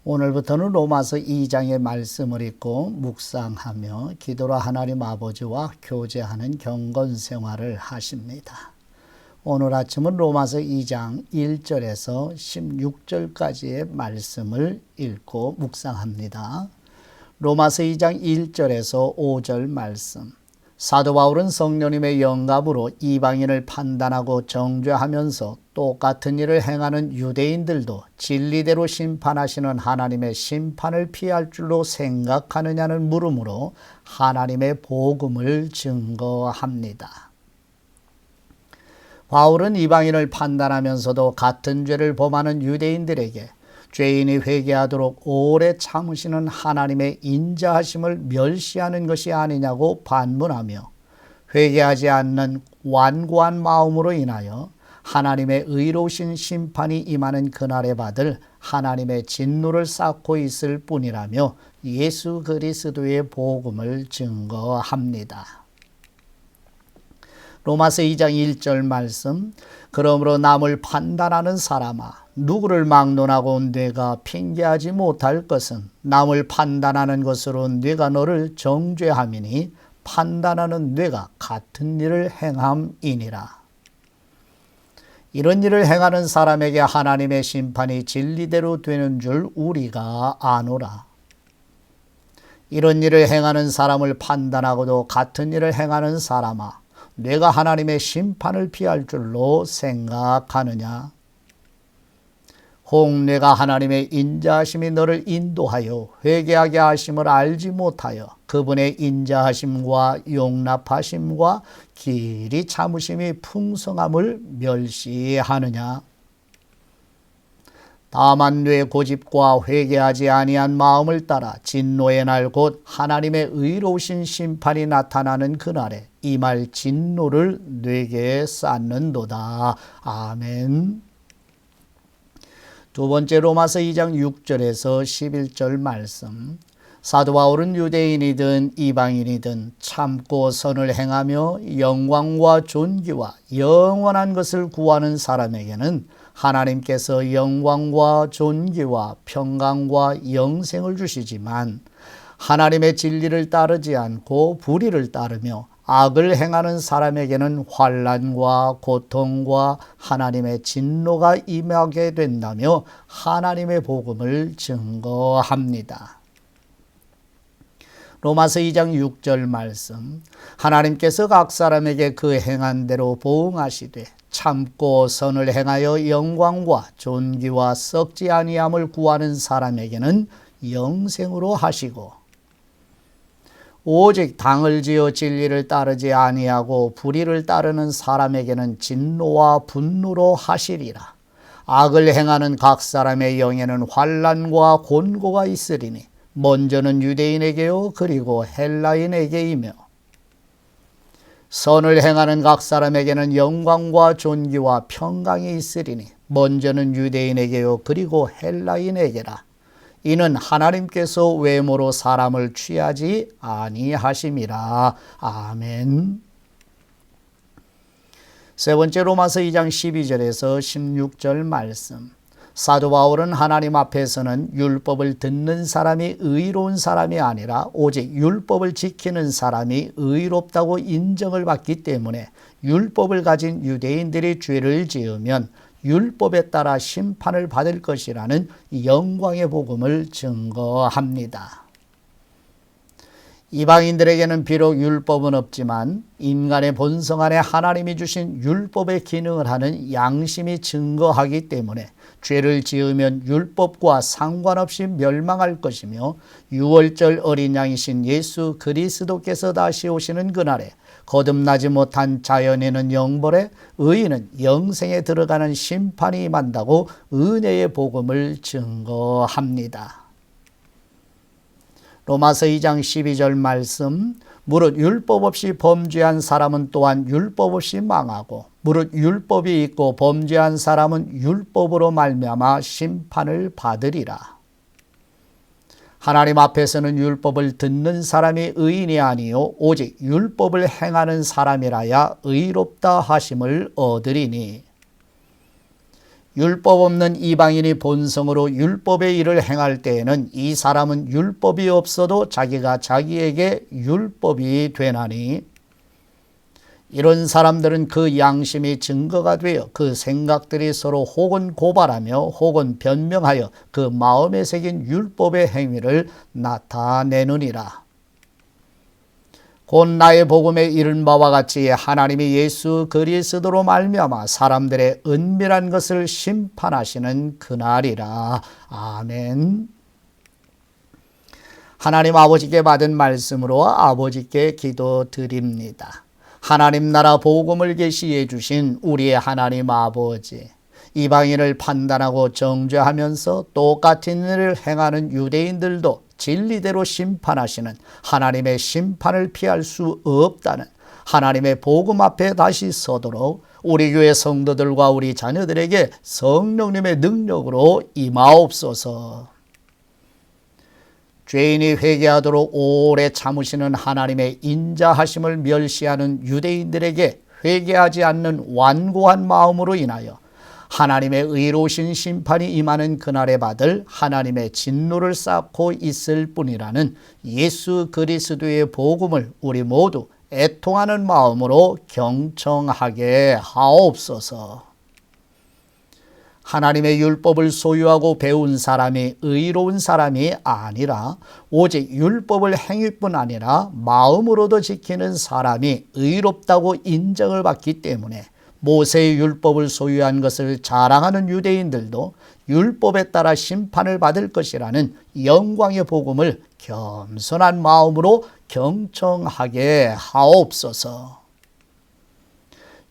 오늘부터는 로마서 2장의 말씀을 읽고 묵상하며 기도로 하나님 아버지와 교제하는 경건 생활을 하십니다. 오늘 아침은 로마서 2장 1절에서 16절까지의 말씀을 읽고 묵상합니다. 로마서 2장 1절에서 5절 말씀. 사도 바울은 성령님의 영감으로 이방인을 판단하고 정죄하면서 똑같은 일을 행하는 유대인들도 진리대로 심판하시는 하나님의 심판을 피할 줄로 생각하느냐는 물음으로 하나님의 복음을 증거합니다. 바울은 이방인을 판단하면서도 같은 죄를 범하는 유대인들에게 죄인이 회개하도록 오래 참으시는 하나님의 인자하심을 멸시하는 것이 아니냐고 반문하며 회개하지 않는 완고한 마음으로 인하여 하나님의 의로우신 심판이 임하는 그날에 받을 하나님의 진노를 쌓고 있을 뿐이라며 예수 그리스도의 복음을 증거합니다. 로마서 2장 1절 말씀. 그러므로 남을 판단하는 사람아, 누구를 막론하고 내가 핑계하지 못할 것은 남을 판단하는 것으로 네가 너를 정죄함이니 판단하는 네가 같은 일을 행함이니라. 이런 일을 행하는 사람에게 하나님의 심판이 진리대로 되는 줄 우리가 아노라. 이런 일을 행하는 사람을 판단하고도 같은 일을 행하는 사람아, 내가 하나님의 심판을 피할 줄로 생각하느냐? 혹 내가 하나님의 인자하심이 너를 인도하여 회개하게 하심을 알지 못하여 그분의 인자하심과 용납하심과 길이 참으심이 풍성함을 멸시하느냐? 다만 뇌 고집과 회개하지 아니한 마음을 따라 진노의 날 곧 하나님의 의로우신 심판이 나타나는 그날에 임할 진노를 뇌게 쌓는도다. 아멘. 두 번째 로마서 2장 6절에서 11절 말씀. 사도 바울은 유대인이든 이방인이든 참고 선을 행하며 영광과 존귀와 영원한 것을 구하는 사람에게는 하나님께서 영광과 존귀와 평강과 영생을 주시지만 하나님의 진리를 따르지 않고 불의를 따르며 악을 행하는 사람에게는 환난과 고통과 하나님의 진노가 임하게 된다며 하나님의 복음을 증거합니다. 로마서 2장 6절 말씀. 하나님께서 각 사람에게 그 행한 대로 보응하시되 참고 선을 행하여 영광과 존귀와 썩지 아니함을 구하는 사람에게는 영생으로 하시고 오직 당을 지어 진리를 따르지 아니하고 불의를 따르는 사람에게는 진노와 분노로 하시리라. 악을 행하는 각 사람의 영에는 환난과 곤고가 있으리니 먼저는 유대인에게요 그리고 헬라인에게이며 선을 행하는 각 사람에게는 영광과 존귀와 평강이 있으리니 먼저는 유대인에게요 그리고 헬라인에게라. 이는 하나님께서 외모로 사람을 취하지 아니하심이라. 아멘. 세 번째 로마서 2장 12절에서 16절 말씀. 사도 바울은 하나님 앞에서는 율법을 듣는 사람이 의로운 사람이 아니라 오직 율법을 지키는 사람이 의롭다고 인정을 받기 때문에 율법을 가진 유대인들이 죄를 지으면 율법에 따라 심판을 받을 것이라는 영광의 복음을 증거합니다. 이방인들에게는 비록 율법은 없지만 인간의 본성 안에 하나님이 주신 율법의 기능을 하는 양심이 증거하기 때문에 죄를 지으면 율법과 상관없이 멸망할 것이며 유월절 어린 양이신 예수 그리스도께서 다시 오시는 그날에 거듭나지 못한 자연인은 영벌에 의인은 영생에 들어가는 심판이 임한다고 은혜의 복음을 증거합니다. 로마서 2장 12절 말씀. 무릇 율법 없이 범죄한 사람은 또한 율법 없이 망하고 무릇 율법이 있고 범죄한 사람은 율법으로 말미암아 심판을 받으리라. 하나님 앞에서는 율법을 듣는 사람이 의인이 아니요 오직 율법을 행하는 사람이라야 의롭다 하심을 얻으리니 율법 없는 이방인이 본성으로 율법의 일을 행할 때에는 이 사람은 율법이 없어도 자기가 자기에게 율법이 되나니, 이런 사람들은 그 양심이 증거가 되어 그 생각들이 서로 혹은 고발하며 혹은 변명하여 그 마음에 새긴 율법의 행위를 나타내느니라. 곧 나의 복음에 이른 바와 같이 하나님이 예수 그리스도로 말미암아 사람들의 은밀한 것을 심판하시는 그날이라. 아멘. 하나님 아버지께 받은 말씀으로 아버지께 기도드립니다. 하나님 나라 복음을 계시해 주신 우리의 하나님 아버지, 이방인을 판단하고 정죄하면서 똑같은 일을 행하는 유대인들도 진리대로 심판하시는 하나님의 심판을 피할 수 없다는 하나님의 복음 앞에 다시 서도록 우리 교회 성도들과 우리 자녀들에게 성령님의 능력으로 임하옵소서. 죄인이 회개하도록 오래 참으시는 하나님의 인자하심을 멸시하는 유대인들에게 회개하지 않는 완고한 마음으로 인하여 하나님의 의로우신 심판이 임하는 그날에 받을 하나님의 진노를 쌓고 있을 뿐이라는 예수 그리스도의 복음을 우리 모두 애통하는 마음으로 경청하게 하옵소서. 하나님의 율법을 소유하고 배운 사람이 의로운 사람이 아니라 오직 율법을 행위뿐 아니라 마음으로도 지키는 사람이 의롭다고 인정을 받기 때문에 모세의 율법을 소유한 것을 자랑하는 유대인들도 율법에 따라 심판을 받을 것이라는 영광의 복음을 겸손한 마음으로 경청하게 하옵소서.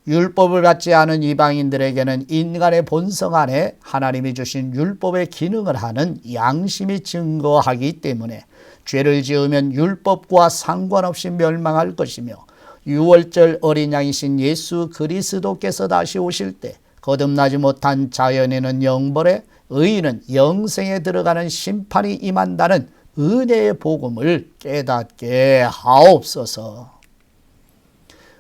율법을 갖지 않은 이방인들에게는 인간의 본성 안에 하나님이 주신 율법의 기능을 하는 양심이 증거하기 때문에 죄를 지으면 율법과 상관없이 멸망할 것이며, 유월절 어린 양이신 예수 그리스도께서 다시 오실 때 거듭나지 못한 자연인은 영벌에, 의인은 영생에 들어가는 심판이 임한다는 은혜의 복음을 깨닫게 하옵소서.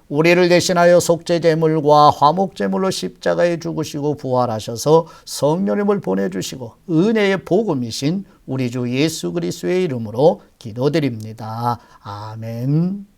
우리를 대신하여 속죄제물과 화목제물로 십자가에 죽으시고 부활하셔서 성령님을 보내주시고 은혜의 복음이신 우리 주 예수 그리스도의 이름으로 기도드립니다. 아멘.